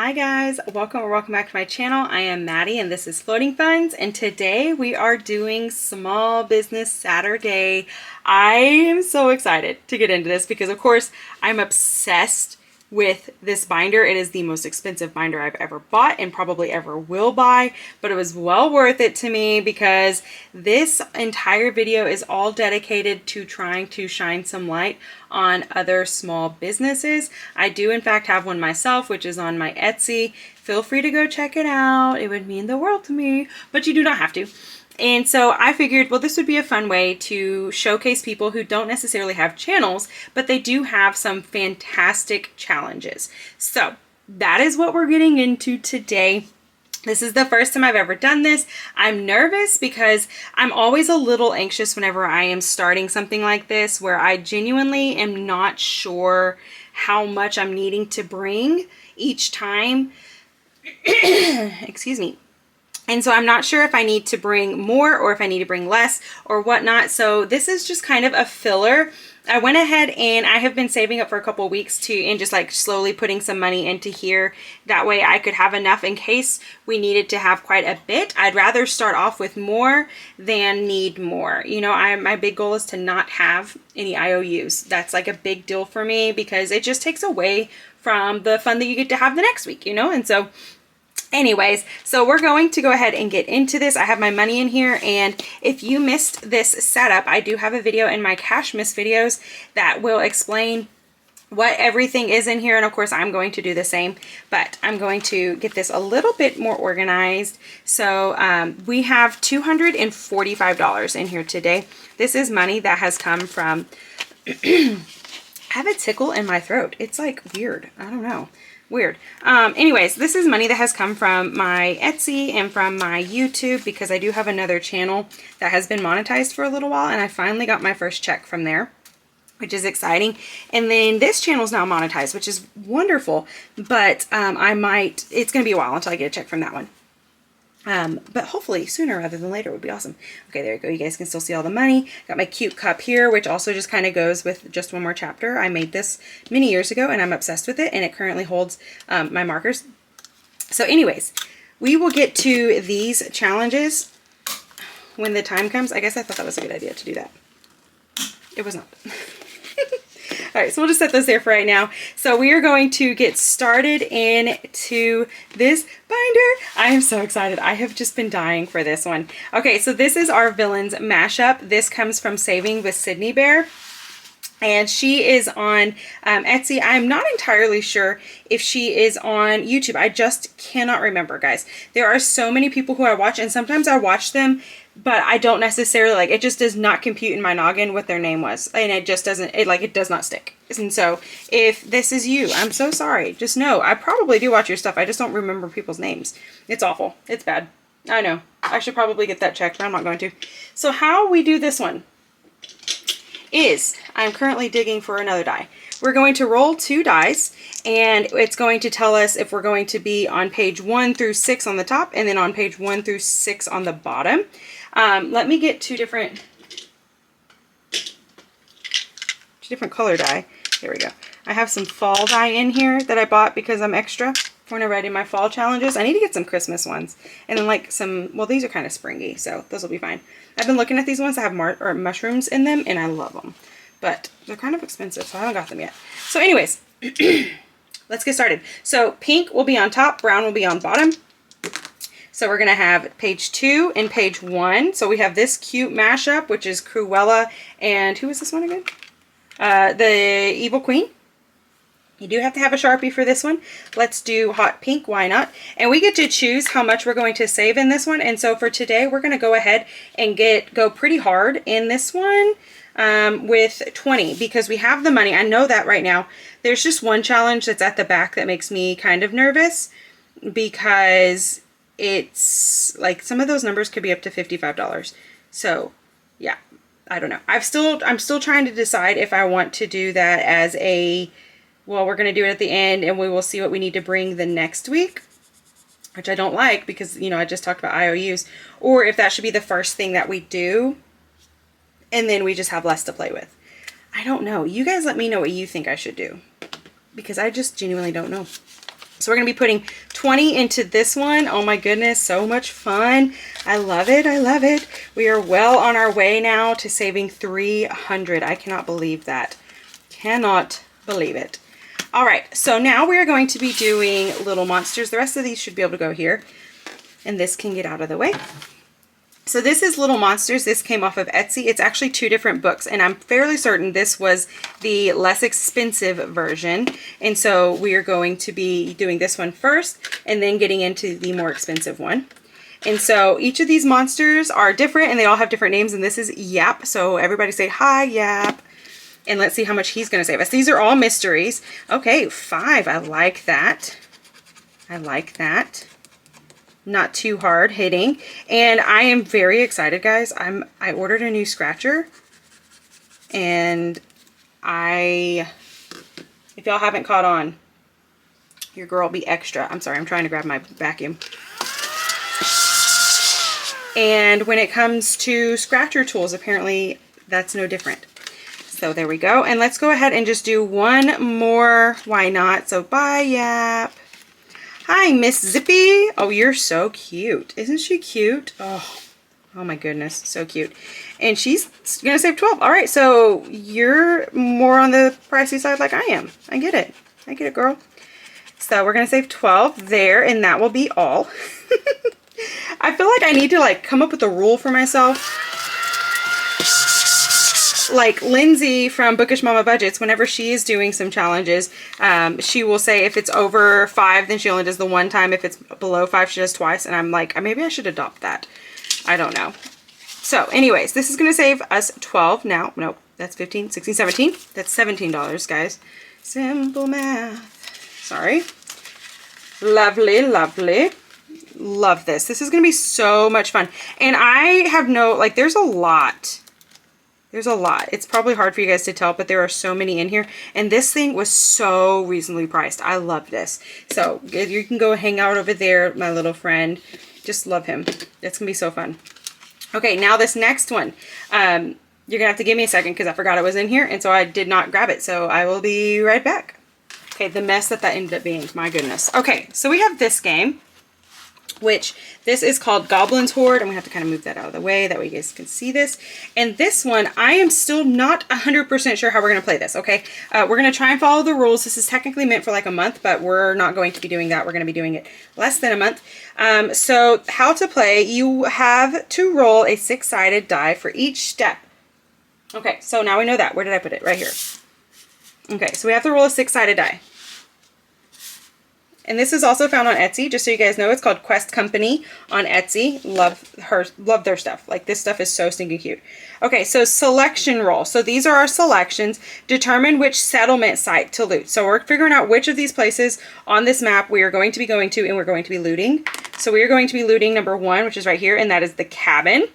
Hi guys, welcome or welcome back to my channel. I am Maddie and this is Floating Funds, and today we are doing Small Business Saturday. I am so excited to get into this because of course I'm obsessed with this binder. It is the most expensive binder I've ever bought and probably ever will buy, but it was well worth it to me because this entire video is all dedicated to trying to shine some light on other small businesses. I do in fact have one myself, which is on my Etsy. Feel free to go check it out. It would mean the world to me, but you do not have to. And so I figured, well, this would be a fun way to showcase people who don't necessarily have channels, but they do have some fantastic challenges. So that is what we're getting into today. This is the first time I've ever done this. I'm nervous because I'm always a little anxious whenever I am starting something like this, where I genuinely am not sure how much I'm needing to bring each time. Excuse me. And so I'm not sure if I need to bring more or if I need to bring less or whatnot. So this is just kind of a filler. I went ahead and I have been saving up for a couple of weeks and just like slowly putting some money into here. That way I could have enough in case we needed to have quite a bit. I'd rather start off with more than need more. You know, my big goal is to not have any IOUs. That's like a big deal for me because it just takes away from the fun that you get to have the next week, you know? And so anyways, so we're going to go ahead and get into this. I have my money in here, and if you missed this setup, I do have a video in my cash miss videos that will explain what everything is in here, and of course I'm going to do the same, but I'm going to get this a little bit more organized. So we have $245 in here today. This is money that has come from I have a tickle in my throat. It's like weird. I don't know. Weird. Anyways, this is money that has come from my Etsy and from my YouTube because I do have another channel that has been monetized for a little while, and I finally got my first check from there, which is exciting. And then this channel is now monetized, which is wonderful, but it's going to be a while until I get a check from that one. But hopefully sooner rather than later would be awesome. Okay, there you go. You guys can still see all the money. Got my cute cup here, which also just kind of goes with just one more chapter. I made this many years ago and I'm obsessed with it, and it currently holds my markers. So anyways, we will get to these challenges when the time comes. I guess I thought that was a good idea to do that. It was not. All right, so we'll just set those there for right now. So we are going to get started into this binder. I am so excited. I have just been dying for this one. Okay, so this is our villains mashup. This comes from Saving with Sydney Bear, and she is on Etsy. I'm not entirely sure if she is on YouTube. I just cannot remember, guys. There are so many people who I watch, and sometimes I watch them, but I don't necessarily, like, it just does not compute in my noggin what their name was. And it just doesn't, it does not stick. And so if this is you, I'm so sorry. Just know, I probably do watch your stuff. I just don't remember people's names. It's awful. It's bad. I know. I should probably get that checked, but I'm not going to. So how we do this one is, I'm currently digging for another die. We're going to roll 2 dice, and it's going to tell us if we're going to be on page 1 through 6 on the top, and then on page 1 through 6 on the bottom. Let me get two different color die. There we go. I have some fall die in here that I bought because I'm extra for whenever I do my fall challenges. I need to get some Christmas ones, and then like some, well, these are kind of springy, so those will be fine. I've been looking at these ones that have mushrooms in them, and I love them, but they're kind of expensive, so I haven't got them yet. So anyways, let's get started. So pink will be on top, brown will be on bottom. So we're going to have page 2 and page 1. So we have this cute mashup, which is Cruella and who is this one again? The Evil Queen. You do have to have a Sharpie for this one. Let's do hot pink, why not? And we get to choose how much we're going to save in this one. And so for today, we're going to go ahead and go pretty hard in this one with 20 because we have the money. I know that right now. There's just one challenge that's at the back that makes me kind of nervous because it's like some of those numbers could be up to $55. So yeah, I don't know. I'm still trying to decide if I want to do that as a, well, we're going to do it at the end and we will see what we need to bring the next week, which I don't like because, you know, I just talked about IOUs, or if that should be the first thing that we do and then we just have less to play with. I don't know. You guys let me know what you think I should do because I just genuinely don't know. So we're going to be putting 20 into this one. Oh my goodness, so much fun. I love it. I love it. We are well on our way now to saving 300. I cannot believe that. Cannot believe it. All right, so now we are going to be doing little monsters. The rest of these should be able to go here, and this can get out of the way. So this is Little Monsters. This came off of Etsy. It's actually 2 different books, and I'm fairly certain this was the less expensive version. And so we are going to be doing this one first and then getting into the more expensive one. And so each of these monsters are different, and they all have different names, and this is Yap. So everybody say, hi, Yap. And let's see how much he's going to save us. These are all mysteries. Okay, 5. I like that. I like that. Not too hard hitting. And I am very excited, guys. I ordered a new scratcher. And if y'all haven't caught on, your girl be extra. I'm sorry, I'm trying to grab my vacuum. And when it comes to scratcher tools, apparently that's no different. So there we go. And let's go ahead and just do one more. Why not? So bye, Yap. Hi, Miss Zippy. Oh, you're so cute. Isn't she cute? Oh my goodness. So cute. And she's going to save 12. All right. So you're more on the pricey side like I am. I get it. I get it, girl. So we're going to save 12 there, and that will be all. I feel like I need to come up with a rule for myself. Like Lindsay from Bookish Mama Budgets, whenever she is doing some challenges, she will say if it's over 5, then she only does the one time. If it's below 5, she does twice. And I'm like, maybe I should adopt that. I don't know. So anyways, this is going to save us 12 now. Nope, that's 15, 16, 17. That's $17, guys. Simple math. Sorry. Lovely, lovely. Love this. This is going to be so much fun. And I have there's a lot. There's a lot. It's probably hard for you guys to tell, but there are so many in here. And this thing was so reasonably priced. I love this. So you can go hang out over there, my little friend. Just love him. It's going to be so fun. Okay, now this next one. You're going to have to give me a second because I forgot it was in here. And so I did not grab it. So I will be right back. Okay, the mess that ended up being. My goodness. Okay, so we have this game, which this is called Goblin's Hoard. I'm gonna have to kind of move that out of the way, that way you guys can see this. And this one, I am still not 100% sure how we're gonna play this, okay? We're gonna try and follow the rules. This is technically meant for like a month, but we're not going to be doing that. We're gonna be doing it less than a month. So how to play, you have to roll a 6-sided die for each step. Okay, so now we know that. Where did I put it? Right here. Okay, so we have to roll a 6-sided die. And this is also found on Etsy, just so you guys know. It's called Quest Company on Etsy. Love their stuff. Like, this stuff is so stinking cute. Okay, so selection roll. So these are our selections. Determine which settlement site to loot. So we're figuring out which of these places on this map we are going to be going to, and we're going to be looting. So we are going to be looting number 1, which is right here, and that is the cabin.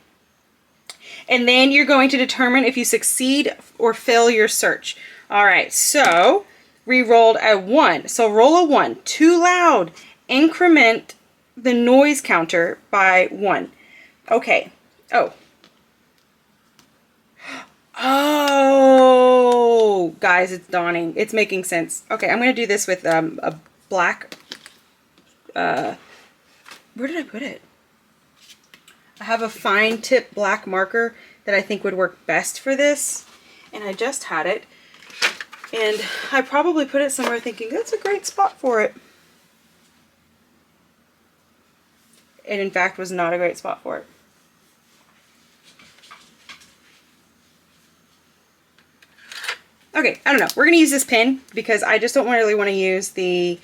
And then you're going to determine if you succeed or fail your search. All right, so we rolled a 1. So roll a 1. Too loud. Increment the noise counter by 1. Okay. Oh, guys, it's dawning. It's making sense. Okay, I'm going to do this with a black... where did I put it? I have a fine tip black marker that I think would work best for this. And I just had it. And I probably put it somewhere thinking, that's a great spot for it. It in fact was not a great spot for it. Okay, I don't know. We're going to use this pen because I just don't really want to use the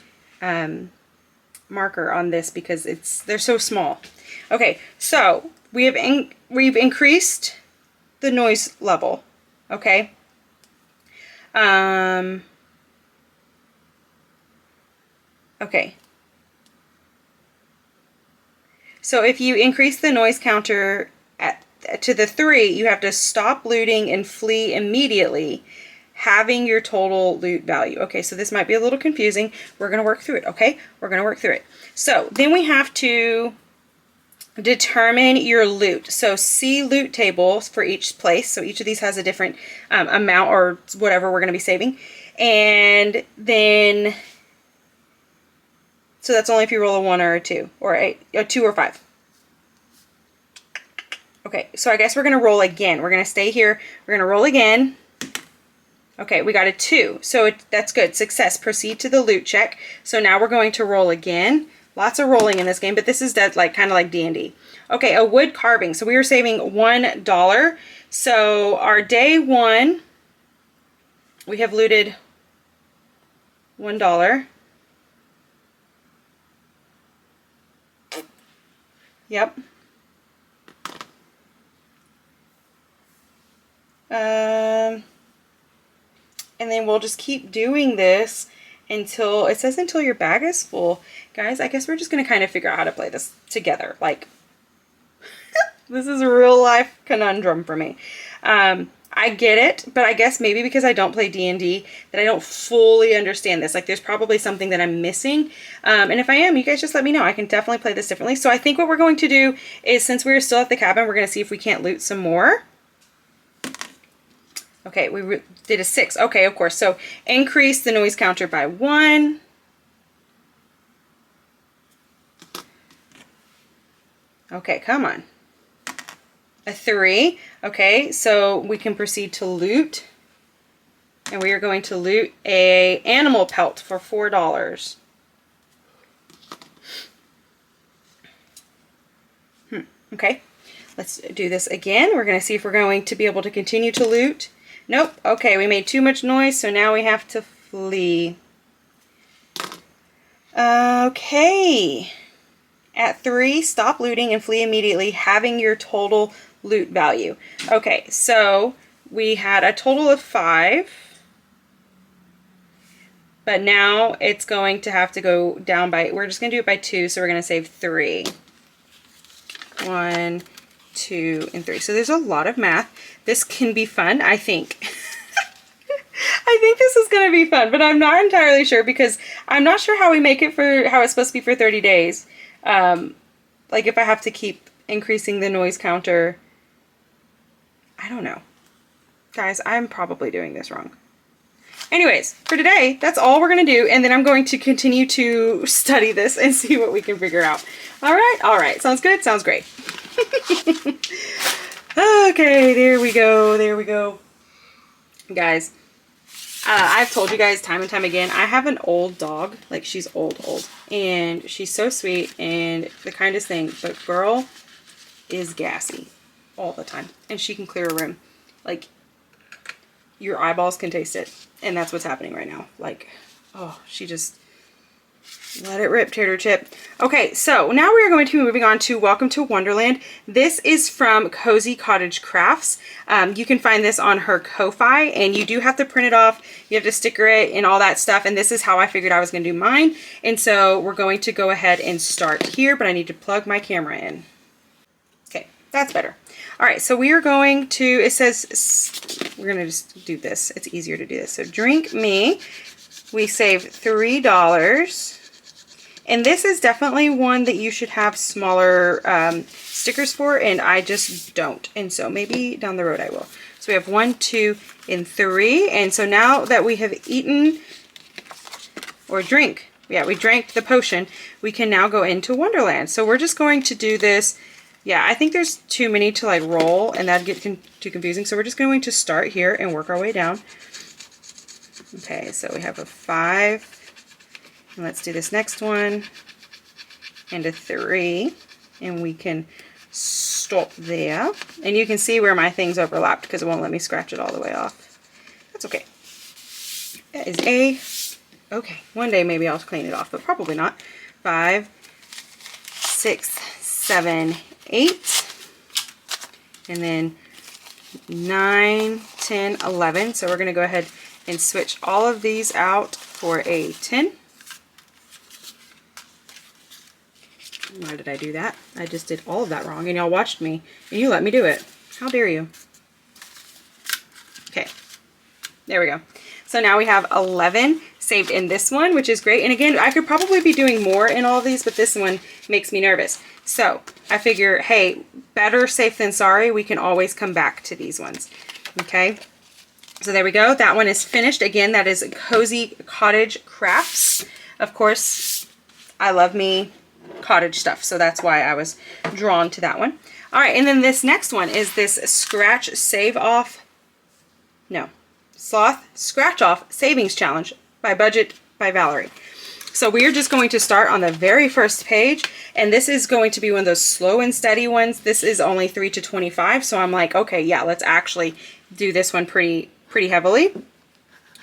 marker on this because they're so small. Okay, so we've increased the noise level. Okay. Okay. So if you increase the noise counter to the 3, you have to stop looting and flee immediately, having your total loot value. Okay, so this might be a little confusing. We're going to work through it, okay? We're going to work through it. So then we have to determine your loot. So see loot tables for each place. So each of these has a different amount or whatever we're going to be saving. And then So that's only if you roll a 1 or a 2, or a 2 or 5. Okay, so I guess we're going to roll again. We're going to stay here. We're going to roll again. Okay, we got a 2. So that's good. Success. Proceed to the loot check. So now we're going to roll again. Lots of rolling in this game, but this is like kind of like D&D. Okay, a wood carving. So we were saving $1. So our day 1, we have looted $1. Yep. And then we'll just keep doing this until, it says until your bag is full. Guys, I guess we're just going to kind of figure out how to play this together. Like, this is a real life conundrum for me. I get it, but I guess maybe because I don't play D&D that I don't fully understand this. Like, there's probably something that I'm missing. And if I am, you guys just let me know. I can definitely play this differently. So I think what we're going to do is, since we're still at the cabin, we're going to see if we can't loot some more. Okay, we did a 6. Okay, of course. So increase the noise counter by 1. Okay, come on. A 3. Okay, so we can proceed to loot. And we are going to loot a animal pelt for $4. Okay, let's do this again. We're going to see if we're going to be able to continue to loot. Nope. Okay, we made too much noise, so now we have to flee. Okay. At 3, stop looting and flee immediately, having your total loot value. Okay, so we had a total of 5. But now it's going to have to go down by, we're just going to do it by 2, so we're going to save 3. 1, 2, and 3. So there's a lot of math. This can be fun, I think. I think this is going to be fun, but I'm not entirely sure because I'm not sure how we make it for, how it's supposed to be for 30 days. Like if I have to keep increasing the noise counter. I don't know. Guys, I'm probably doing this wrong. Anyways, for today, that's all we're going to do, and then I'm going to continue to study this and see what we can figure out. All right. Sounds good? Sounds great. Okay, there we go. Guys, I've told you guys time and time again, I have an old dog. Like, she's old. And she's so sweet and the kindest thing, but girl is gassy all the time. And she can clear a room. Like, your eyeballs can taste it. And that's what's happening right now. Like, oh, she just let it rip, Tater Chip. Okay, so now we are going to be moving on to Welcome to Wonderland. This is from Cozy Cottage Crafts. You can find this on her Ko-Fi, and you do have to print it off. You have to sticker it and all that stuff, and this is how I figured I was going to do mine. And so we're going to go ahead and start here, but I need to plug my camera in. Okay, that's better. All right, so we are going to, it says, we're going to just do this. It's easier to do this. So drink me. We save $3. And this is definitely one that you should have smaller stickers for, and I just don't. And so maybe down the road I will. So we have 1, 2, and 3. And so now that we have eaten or drink, yeah, we drank the potion, we can now go into Wonderland. So we're just going to do this. Yeah, I think there's too many to like roll, and that'd get too confusing. So we're just going to start here and work our way down. Okay, so we have a 5. And let's do this next one. And a 3. And we can stop there. And you can see where my things overlapped because it won't let me scratch it all the way off. That's okay. That is A. Okay, one day maybe I'll clean it off, but probably not. 5, 6, 7, 8. And then 9, 10, 11. So we're going to go ahead and switch all of these out for a 10. Why did I do that? I just did all of that wrong, and y'all watched me, and you let me do it. How dare you? Okay, there we go. So now we have 11 saved in this one, which is great. And again, I could probably be doing more in all of these, but this one makes me nervous. So I figure, hey, better safe than sorry. We can always come back to these ones. Okay, so there we go. That one is finished. Again, that is Cozy Cottage Crafts. Of course, I love me cottage stuff, so that's why I was drawn to that one. All right, and then this next one is this Scratch Save Off, no, Sloth Scratch Off Savings Challenge by Budget by Valerie. So we are just going to start on the very first page, and this is going to be one of those slow and steady ones. This is only 3 to 25, so I'm like, okay, yeah, let's actually do this one pretty heavily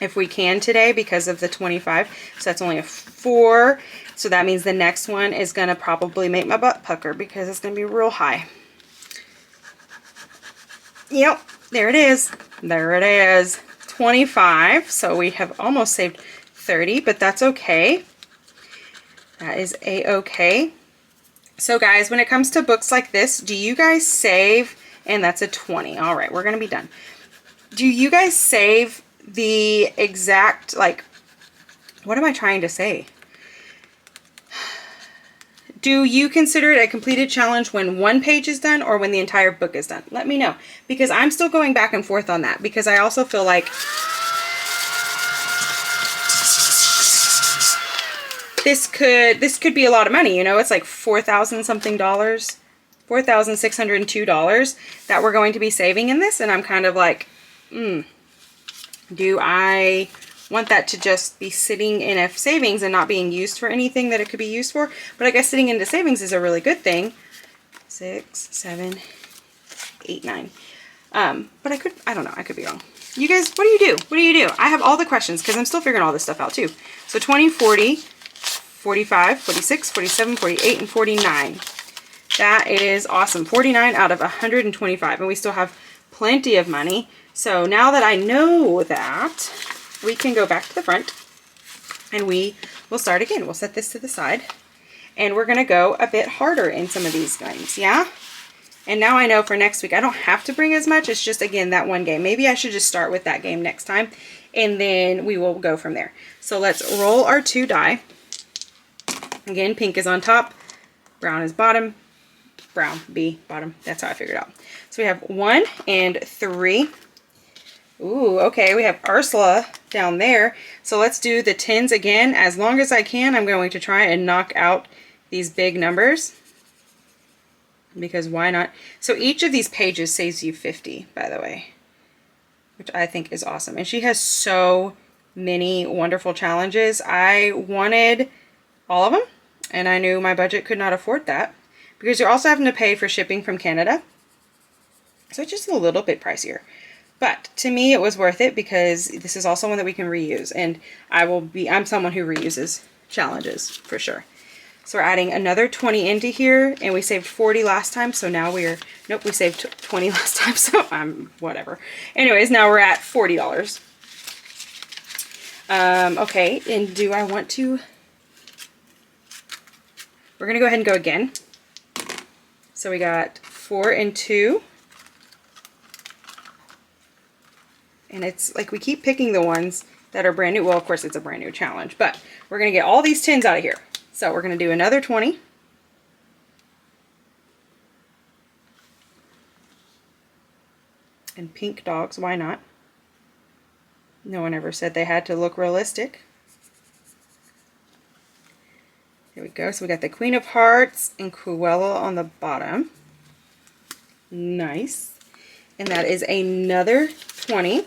if we can today because of the 25. So that's only a 4. So that means the next one is going to probably make my butt pucker because it's going to be real high. Yep, there it is. There it is. 25. So we have almost saved 30, but that's okay. That is a-okay. So guys, when it comes to books like this, do you guys save, and that's a 20. All right, we're going to be done. Do you guys save the exact, like, what am I trying to say? Do you consider it a completed challenge when one page is done or when the entire book is done? Let me know, because I'm still going back and forth on that, because I also feel like this could be a lot of money, you know. It's like $4,000 something, $4,602 that we're going to be saving in this, and I'm kind of like, do I want that to just be sitting in a savings and not being used for anything that it could be used for? But I guess sitting into savings is a really good thing. 6, 7, 8, 9. But I don't know, I could be wrong. You guys, what do you do? What do you do? I have all the questions because I'm still figuring all this stuff out too. So 20, 40, 45, 46, 47, 48, and 49. That is awesome. 49 out of 125, and we still have plenty of money. So now that I know that, we can go back to the front and we will start again. We'll set this to the side and we're going to go a bit harder in some of these games. Yeah. And now I know for next week, I don't have to bring as much. It's just, again, that one game. Maybe I should just start with that game next time and then we will go from there. So let's roll our 2 die. Again, pink is on top, brown is bottom, brown, B, bottom. That's how I figured it out. So we have 1 and 3. Ooh, okay, we have Ursula down there. So let's do the 10s again. As long as I can, I'm going to try and knock out these big numbers. Because why not? So each of these pages saves you 50, by the way. Which I think is awesome. And she has so many wonderful challenges. I wanted all of them. And I knew my budget could not afford that. Because you're also having to pay for shipping from Canada. So it's just a little bit pricier. But to me, it was worth it because this is also one that we can reuse. And I'm someone who reuses challenges for sure. So we're adding another 20 into here, and we saved 40 last time. So now nope, we saved 20 last time. So whatever. Anyways, now we're at $40. Okay, and do I want to? We're going to go ahead and go again. So we got 4 and 2. And it's like we keep picking the ones that are brand new. Well, of course, it's a brand new challenge, but we're going to get all these 10s out of here. So we're going to do another 20. And pink dogs, why not? No one ever said they had to look realistic. Here we go. So we got the Queen of Hearts and Cruella on the bottom. Nice. And that is another 20.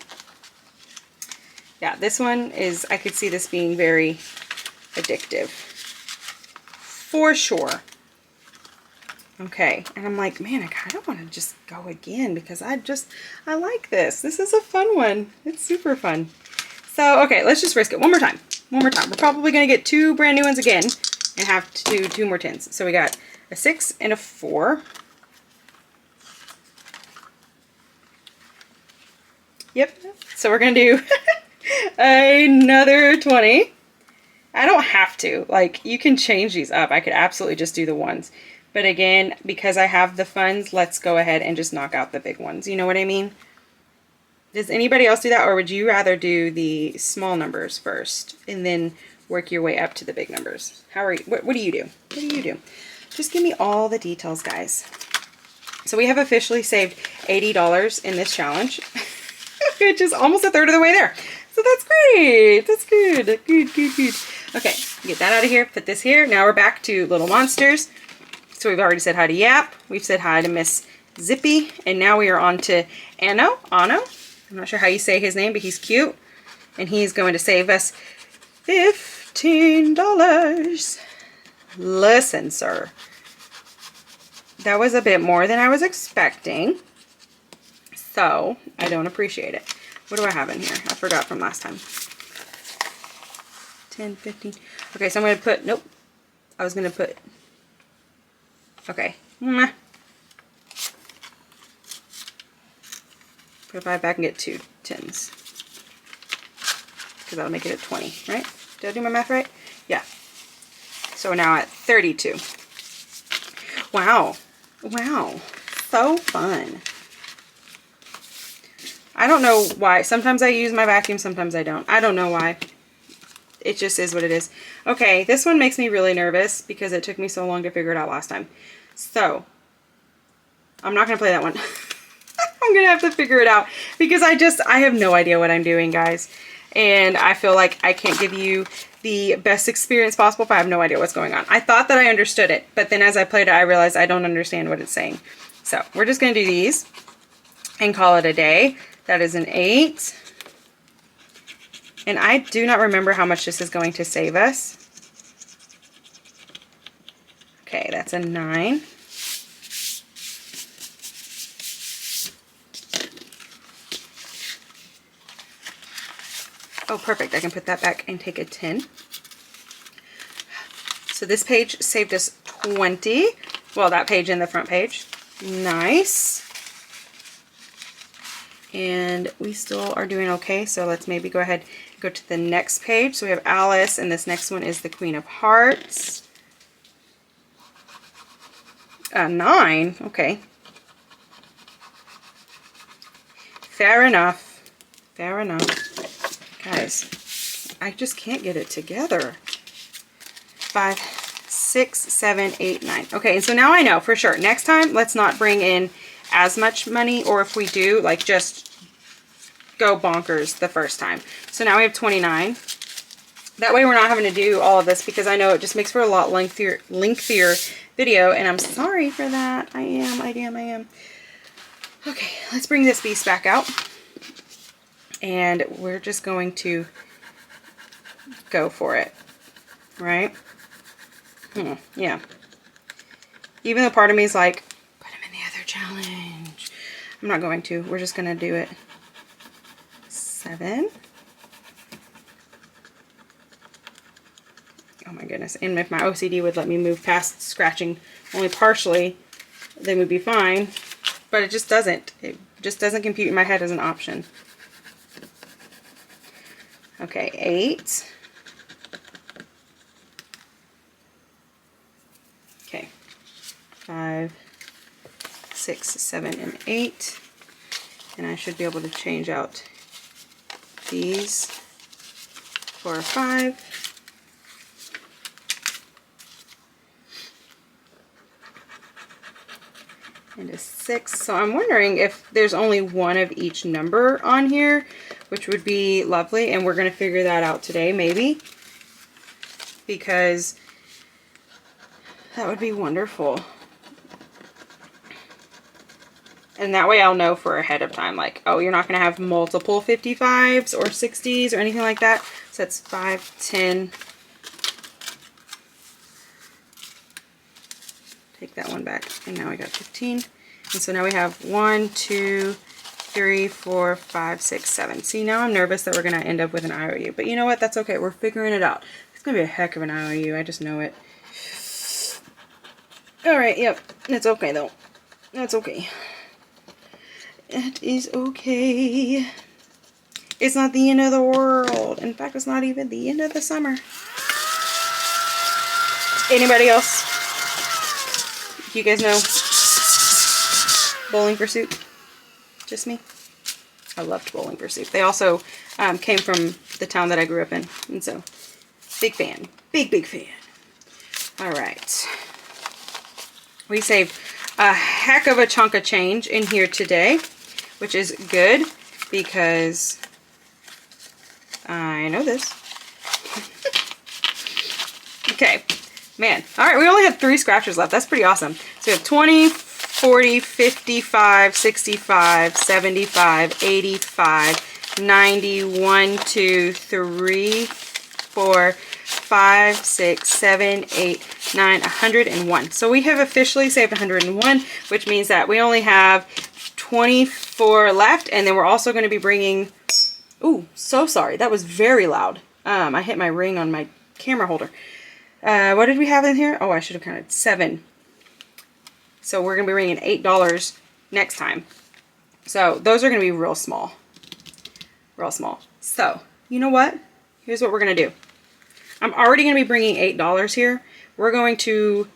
Yeah, this one is, I could see this being very addictive. For sure. Okay, and I'm like, man, I kind of want to just go again because I like this. This is a fun one. It's super fun. So, okay, let's just risk it one more time. One more time. We're probably going to get 2 brand new ones again and have to do 2 more 10s. So we got a 6 and a 4. Yep. So we're going to do another 20. I don't have to. Like, you can change these up. I could absolutely just do the ones. But again, because I have the funds, let's go ahead and just knock out the big ones. You know what I mean? Does anybody else do that? Or would you rather do the small numbers first and then work your way up to the big numbers? How are you? What do you do? What do you do? Just give me all the details, guys. So we have officially saved $80 in this challenge. Which is almost a third of the way there. So that's great. That's good. Good, good, good. Okay, Get that out of here, put this here. Now we're back to Little Monsters. So we've already said hi to Yap. We've said hi to Miss Zippy. And now we are on to Anno. I'm not sure how you say his name, but he's cute. And he's going to save us $15. Listen, sir. That was a bit more than I was expecting. So, I don't appreciate it. What do I have in here? I forgot from last time. 10, 15. Okay, so I'm going to put, nope. I was going to put, okay. Put 5 back and get 2 tins. Because that'll make it at 20, right? Did I do my math right? Yeah. So we're now at 32. Wow. Wow. So fun. I don't know why. Sometimes I use my vacuum, sometimes I don't. I don't know why. It just is what it is. Okay, this one makes me really nervous because it took me so long to figure it out last time. So, I'm not going to play that one. I'm going to have to figure it out because I have no idea what I'm doing, guys. And I feel like I can't give you the best experience possible if I have no idea what's going on. I thought that I understood it, but then as I played it, I realized I don't understand what it's saying. So, we're just going to do these and call it a day. That is an 8. And I do not remember how much this is going to save us. Okay, that's a 9. Oh, perfect. I can put that back and take a 10. So this page saved us 20. Well, that page and the front page. Nice. And we still are doing okay, so let's maybe go ahead and go to the next page. So we have Alice, and this next one is the Queen of Hearts. 9, okay. Fair enough. Fair enough. Guys, I just can't get it together. 5, 6, 7, 8, 9. Okay, and so now I know for sure. Next time, let's not bring in as much money, or if we do, like, just go bonkers the first time. So now we have 29. That way we're not having to do all of this because I know it just makes for a lot lengthier video, and I'm sorry for that. I am. Okay, let's bring this beast back out. And we're just going to go for it, right? Yeah. Even though part of me is like, challenge. I'm not going to. We're just going to do it. 7. Oh my goodness. And if my OCD would let me move past scratching only partially, then we'd be fine. But it just doesn't. It just doesn't compute in my head as an option. Okay, 8. Okay. 5, 6, 7, and 8. And I should be able to change out these for a 5. And a 6. So I'm wondering if there's only one of each number on here, which would be lovely. And we're going to figure that out today, maybe. Because that would be wonderful. And that way I'll know for ahead of time, like, oh, you're not going to have multiple 55s or 60s or anything like that. So that's 5, 10. Take that one back. And now we got 15. And so now we have 1, 2, 3, 4, 5, 6, 7. See, now I'm nervous that we're going to end up with an IOU. But you know what? That's okay. We're figuring it out. It's going to be a heck of an IOU. I just know it. Alright, yep. It's okay, though. That's okay. It is okay. It's not the end of the world. In fact, it's not even the end of the summer. Anybody else? You guys know Bowling for Soup? Just me? I loved Bowling for Soup. They also came from the town that I grew up in. And so, big fan. Big fan. Alright. We saved a heck of a chunk of change in here today, which is good because I know this. Okay, man. All right, we only have 3 scratchers left. That's pretty awesome. So we have 20, 40, 55, 65, 75, 85, 90, 1, 2, 3, 4, 5, 6, 7, 8, 9, 101. So we have officially saved 101, which means that we only have 24 left, and then we're also going to be bringing, ooh, so sorry, that was very loud. I hit my ring on my camera holder. What did we have in here? Oh, I should have counted 7. So we're going to be bringing $8 next time. So those are going to be real small. Real small. So, you know what? Here's what we're going to do. I'm already going to be bringing $8 here. We're going to,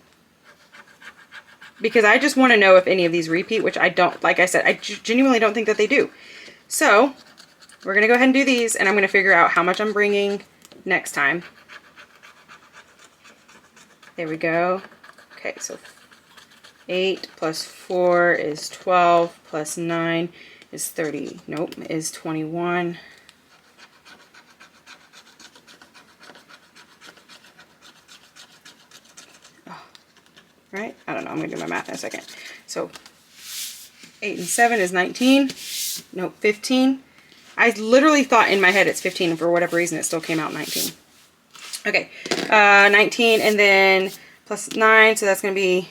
because I just want to know if any of these repeat, which I don't, like I said, I genuinely don't think that they do. So we're going to go ahead and do these, and I'm going to figure out how much I'm bringing next time. There we go. Okay, so 8 plus 4 is 12 plus 9 is 30. Nope, is 21. Oh, right? I don't know. I'm going to do my math in a second. So 8 and 7 is 19. Nope, 15. I literally thought in my head it's 15, and for whatever reason it still came out 19. Okay, 19, and then plus 9, so that's going to be,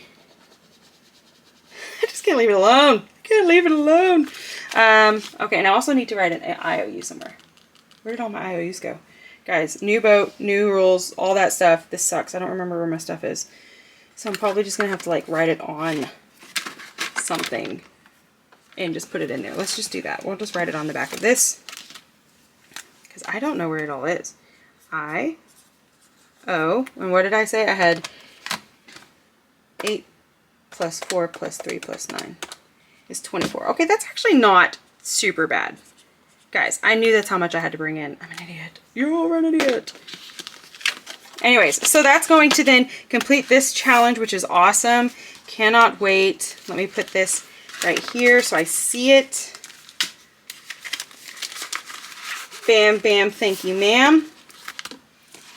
I just can't leave it alone. I can't leave it alone. Okay, and I also need to write an IOU somewhere. Where did all my IOUs go? Guys, new boat, new rules, all that stuff. This sucks. I don't remember where my stuff is. So I'm probably just going to have to like write it on something and just put it in there. Let's just do that. We'll just write it on the back of this, because I don't know where it all is. Oh, and what did I say? I had 8 plus 4 plus 3 plus 9 is 24. Okay, that's actually not super bad. Guys, I knew that's how much I had to bring in. I'm an idiot. You're an idiot. Anyways, so that's going to then complete this challenge, which is awesome. Cannot wait. Let me put this right here so I see it. Bam, bam, thank you, ma'am.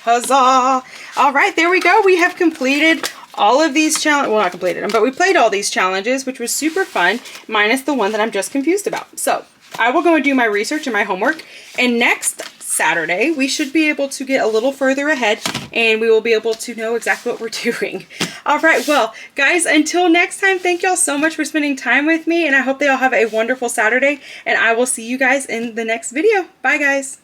Huzzah! All right, there we go. We have completed all of these challenges. Well, not completed them, but we played all these challenges, which was super fun, minus the one that I'm just confused about. So I will go and do my research and my homework, and next Saturday we should be able to get a little further ahead, and we will be able to know exactly what we're doing. All right, well, guys, until next time, thank y'all so much for spending time with me, and I hope they all have a wonderful Saturday, and I will see you guys in the next video. Bye, guys.